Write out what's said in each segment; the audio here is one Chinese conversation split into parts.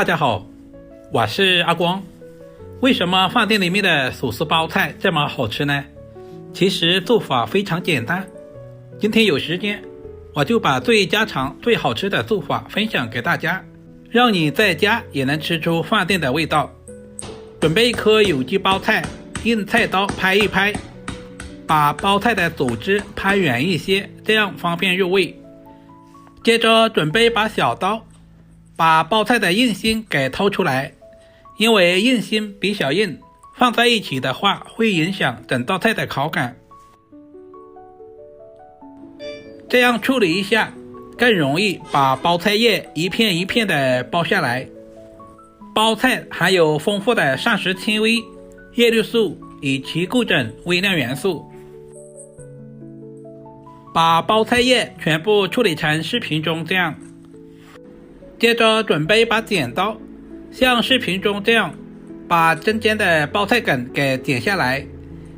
大家好，我是阿光。为什么饭店里面的手撕包菜这么好吃呢？其实做法非常简单。今天有时间，我就把最家常最好吃的做法分享给大家，让你在家也能吃出饭店的味道。准备一颗有机包菜，用菜刀拍一拍，把包菜的组织拍圆一些，这样方便入味。接着准备一把小刀，把包菜的硬心给掏出来，因为硬心比较硬，放在一起的话会影响整道菜的口感。这样处理一下，更容易把包菜叶一片一片的剥下来。包菜含有丰富的膳食纤维、叶绿素以及各种微量元素。把包菜叶全部处理成视频中这样。接着准备一把剪刀，像视频中这样把中间的包菜梗给剪下来，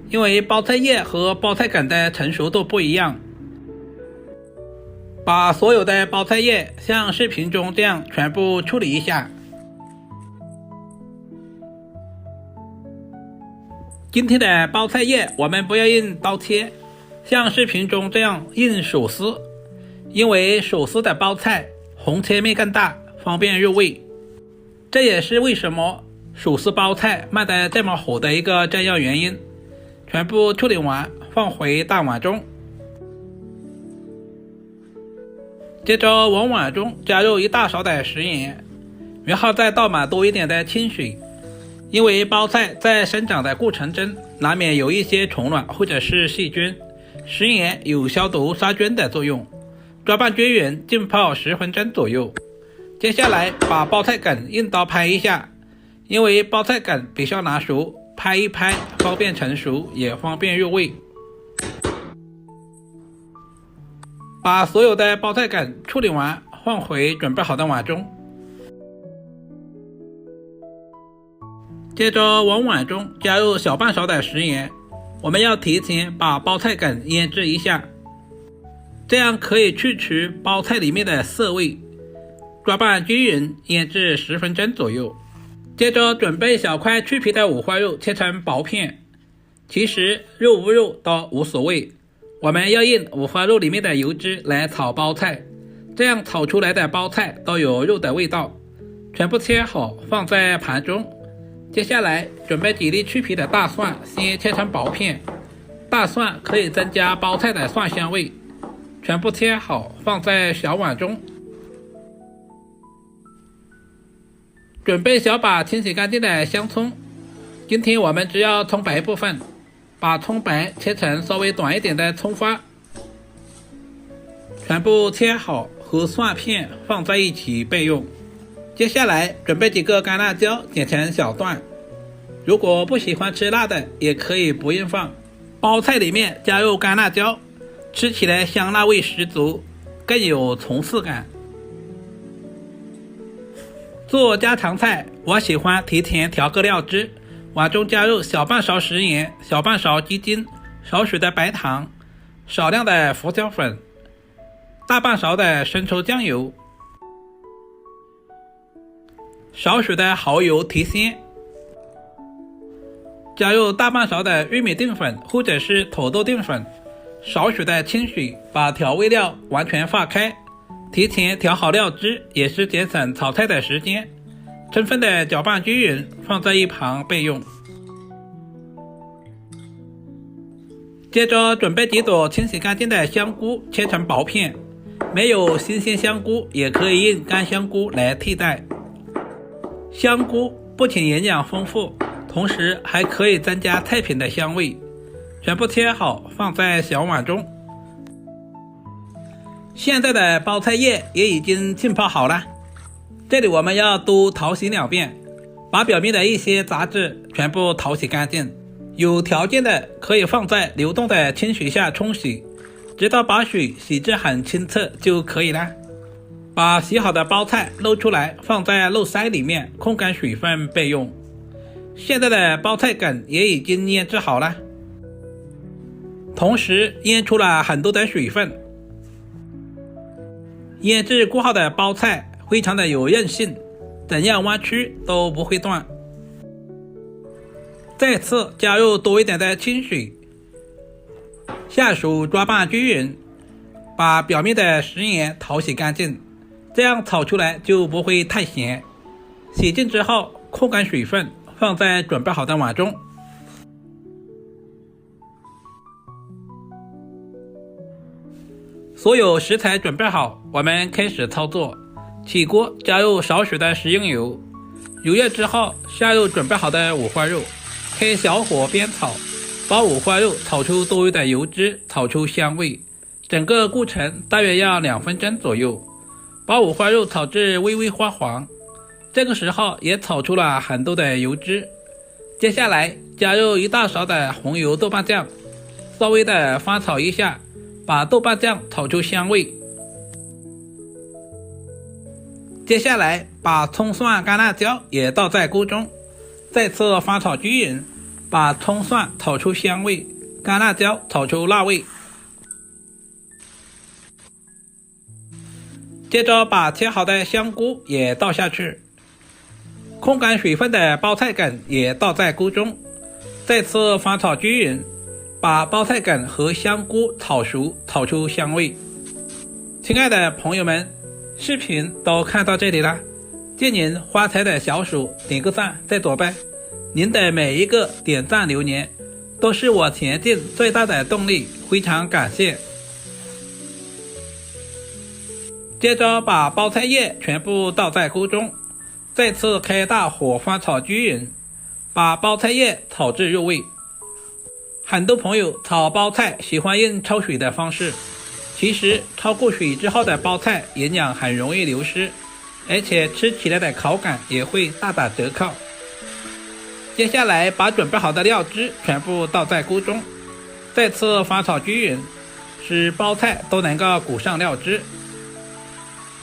因为包菜叶和包菜梗的成熟度不一样。把所有的包菜叶像视频中这样全部处理一下。今天的包菜叶我们不要用刀切，像视频中这样用手撕，因为手撕的包菜红切面更大，方便入味。这也是为什么手撕包菜卖得这么火的一个重要原因。全部处理完，放回大碗中。接着往碗中加入一大勺的食盐，然后再倒满多一点的清水。因为包菜在生长的过程中难免有一些虫卵或者是细菌，食盐有消毒杀菌的作用。抓拌均匀，浸泡10分钟左右。接下来把包菜梗用刀拍一下，因为包菜梗比较难熟，拍一拍方便成熟，也方便入味。把所有的包菜梗处理完，放回准备好的碗中。接着往碗中加入小半勺的食盐，我们要提前把包菜梗腌制一下，这样可以去除包菜里面的涩味。抓拌均匀，腌制10分钟左右。接着准备小块去皮的五花肉，切成薄片。其实肉无肉都无所谓，我们要用五花肉里面的油脂来炒包菜，这样炒出来的包菜都有肉的味道。全部切好放在盘中。接下来准备几粒去皮的大蒜，先切成薄片。大蒜可以增加包菜的蒜香味。全部切好放在小碗中。准备小把清洗干净的香葱，今天我们只要葱白部分，把葱白切成稍微短一点的葱花。全部切好和蒜片放在一起备用。接下来准备几个干辣椒，剪成小段。如果不喜欢吃辣的，也可以不用放。包菜里面加入干辣椒，吃起来香辣味十足，更有层次感。做家常菜，我喜欢提前调个料汁，碗中加入小半勺食盐、小半勺鸡精、少许的白糖、少量的胡椒粉、大半勺的生抽酱油、少许的蚝油提鲜，加入大半勺的玉米淀粉或者是土豆淀粉，少许的清水，把调味料完全化开。提前调好料汁，也是节省炒菜的时间。充分的搅拌均匀，放在一旁备用。接着准备几朵清洗干净的香菇，切成薄片。没有新鲜香菇，也可以用干香菇来替代。香菇不仅营养丰富，同时还可以增加菜品的香味。全部切好放在小碗中。现在的包菜叶也已经浸泡好了，这里我们要多淘洗2遍，把表面的一些杂质全部淘洗干净。有条件的可以放在流动的清水下冲洗，直到把水洗至很清澈就可以了。把洗好的包菜漏出来，放在漏筛里面控干水分备用。现在的包菜梗也已经腌制好了，同时腌出了很多的水分。腌制过后的包菜非常的有韧性，怎样弯曲都不会断。再次加入多一点的清水，下手抓拌均匀，把表面的食盐淘洗干净，这样炒出来就不会太咸。洗净之后控干水分，放在准备好的碗中。所有食材准备好，我们开始操作。起锅加入少许的食用油，油热之后下入准备好的五花肉，开小火煸炒，把五花肉炒出多余的油脂，炒出香味。整个过程大约要2分钟左右，把五花肉炒至微微发黄，这个时候也炒出了很多的油脂。接下来加入1大勺的红油豆瓣酱，稍微的翻炒一下，把豆瓣酱炒出香味。接下来把葱蒜干辣椒也倒在锅中，再次翻炒均匀，把葱蒜炒出香味，干辣椒炒出辣味。接着把切好的香菇也倒下去，控干水分的包菜梗也倒在锅中，再次翻炒均匀，把包菜梗和香菇炒熟，炒出香味。亲爱的朋友们，视频都看到这里了，借您发财的小手点个赞再左呗，您的每一个点赞留言都是我前进最大的动力，非常感谢。接着把包菜叶全部倒在锅中，再次开大火翻炒均匀，把包菜叶炒至入味。很多朋友炒包菜喜欢用焯水的方式，其实焯过水之后的包菜营养很容易流失，而且吃起来的口感也会大打折扣。接下来把准备好的料汁全部倒在锅中，再次翻炒均匀，使包菜都能够裹上料汁。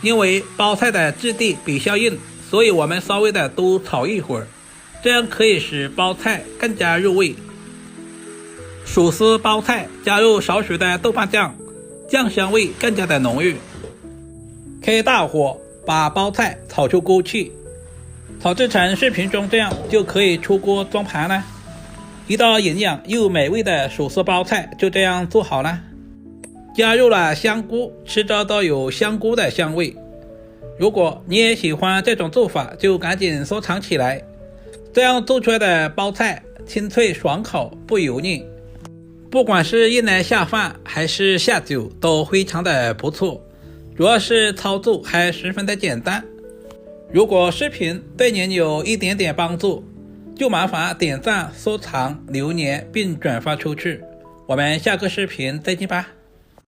因为包菜的质地比较硬，所以我们稍微的多炒一会儿，这样可以使包菜更加入味。手撕包菜加入少许的豆瓣酱，酱香味更加的浓郁。开大火把包菜炒出锅气，炒制成视频中这样就可以出锅装盘了。一道营养又美味的手撕包菜就这样做好了。加入了香菇，吃着都有香菇的香味。如果你也喜欢这种做法，就赶紧收藏起来，这样做出来的包菜清脆爽口，不油腻，不管是用来下饭还是下酒都非常的不错，主要是操作还十分的简单。如果视频对您有一点点帮助，就麻烦点赞、收藏、留言并转发出去。我们下个视频再见吧。